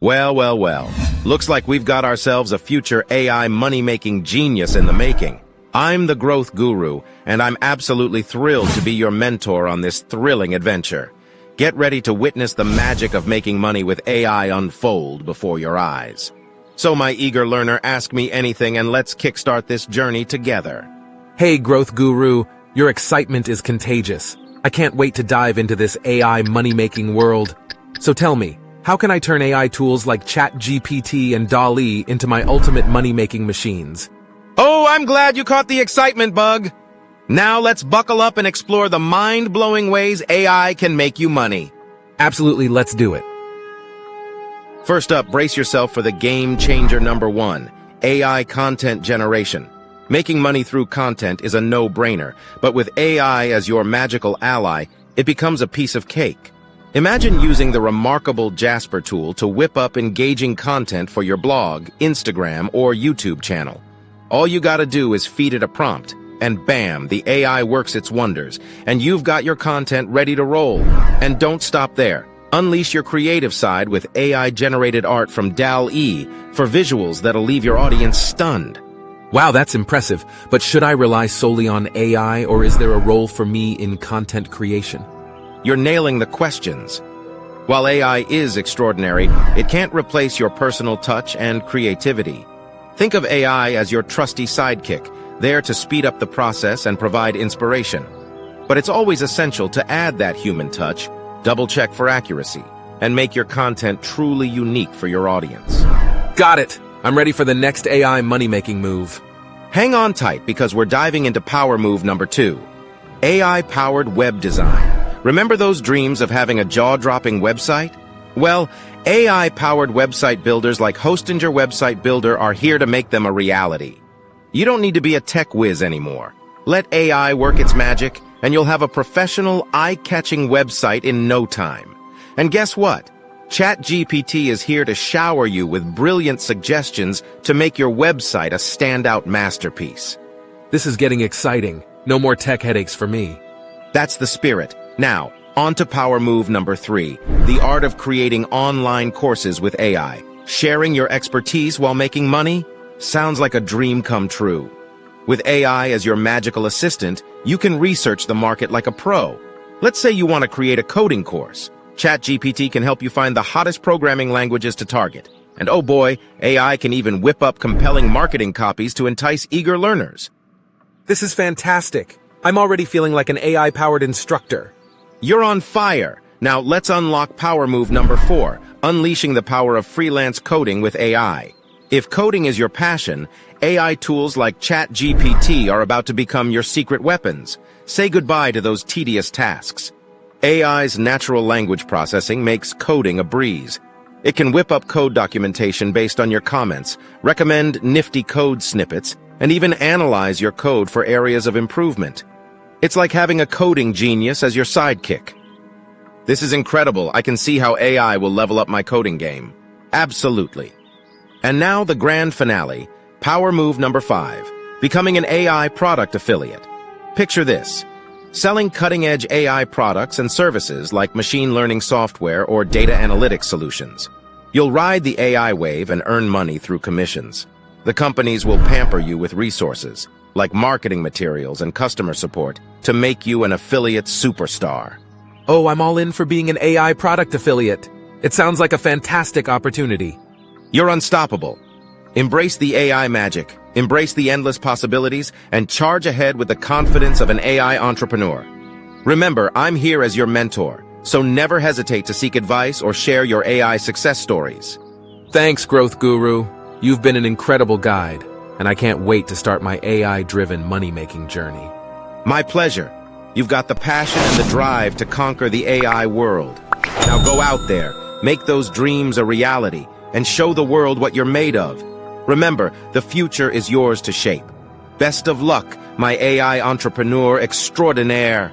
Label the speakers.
Speaker 1: Well, well, well. Looks like we've got ourselves a future AI money-making genius in the making. I'm the growth guru, and I'm absolutely thrilled to be your mentor on this thrilling adventure. Get ready to witness the magic of making money with AI unfold before your eyes. So, my eager learner, ask me anything and let's kickstart this journey together.
Speaker 2: Hey, growth guru, your excitement is contagious. I can't wait to dive into this AI money-making world. So tell me, how can I turn AI tools like ChatGPT and DALL-E into my ultimate money-making machines?
Speaker 1: Oh, I'm glad you caught the excitement bug. Now let's buckle up and explore the mind-blowing ways AI can make you money.
Speaker 2: Absolutely, let's do it.
Speaker 1: First up, brace yourself for the game changer number 1, AI content generation. Making money through content is a no-brainer, but with AI as your magical ally, it becomes a piece of cake. Imagine using the remarkable Jasper tool to whip up engaging content for your blog, Instagram, or YouTube channel. All you gotta do is feed it a prompt, and bam, the AI works its wonders, and you've got your content ready to roll. And don't stop there. Unleash your creative side with AI-generated art from DALL-E for visuals that'll leave your audience stunned.
Speaker 2: Wow, that's impressive, but should I rely solely on AI, or is there a role for me in content creation?
Speaker 1: You're nailing the questions. While AI is extraordinary, it can't replace your personal touch and creativity. Think of AI as your trusty sidekick, there to speed up the process and provide inspiration. But it's always essential to add that human touch, double-check for accuracy, and make your content truly unique for your audience.
Speaker 2: Got it! I'm ready for the next AI money-making move.
Speaker 1: Hang on tight because we're diving into power move number 2, AI-powered web design. Remember those dreams of having a jaw-dropping website? Well, AI-powered website builders like Hostinger Website Builder are here to make them a reality. You don't need to be a tech whiz anymore. Let AI work its magic, and you'll have a professional, eye-catching website in no time. And guess what? ChatGPT is here to shower you with brilliant suggestions to make your website a standout masterpiece.
Speaker 2: This is getting exciting. No more tech headaches for me.
Speaker 1: That's the spirit. Now, on to power move number 3, the art of creating online courses with AI. Sharing your expertise while making money? Sounds like a dream come true. With AI as your magical assistant, you can research the market like a pro. Let's say you want to create a coding course. ChatGPT can help you find the hottest programming languages to target. And oh boy, AI can even whip up compelling marketing copies to entice eager learners.
Speaker 2: This is fantastic. I'm already feeling like an AI-powered instructor.
Speaker 1: You're on fire. Now let's unlock power move number 4, unleashing the power of freelance coding with AI. If coding is your passion, AI tools like ChatGPT are about to become your secret weapons. Say goodbye to those tedious tasks. AI's natural language processing makes coding a breeze. It can whip up code documentation based on your comments, recommend nifty code snippets, and even analyze your code for areas of improvement. It's like having a coding genius as your sidekick. This is incredible. I can see how AI will level up my coding game. Absolutely. And now the grand finale, power move number 5, becoming an AI product affiliate. Picture this. Selling cutting-edge AI products and services like machine learning software or data analytics solutions. You'll ride the AI wave and earn money through commissions. The companies will pamper you with resources, like marketing materials and customer support, to make you an affiliate superstar.
Speaker 2: Oh, I'm all in for being an AI product affiliate. It sounds like a fantastic opportunity.
Speaker 1: You're unstoppable. Embrace the AI magic, embrace the endless possibilities, and charge ahead with the confidence of an AI entrepreneur. Remember, I'm here as your mentor, so never hesitate to seek advice or share your AI success stories.
Speaker 2: Thanks, Growth Guru. You've been an incredible guide, and I can't wait to start my AI-driven money-making journey.
Speaker 1: My pleasure. You've got the passion and the drive to conquer the AI world. Now go out there, make those dreams a reality, and show the world what you're made of. Remember, the future is yours to shape. Best of luck, my AI entrepreneur extraordinaire.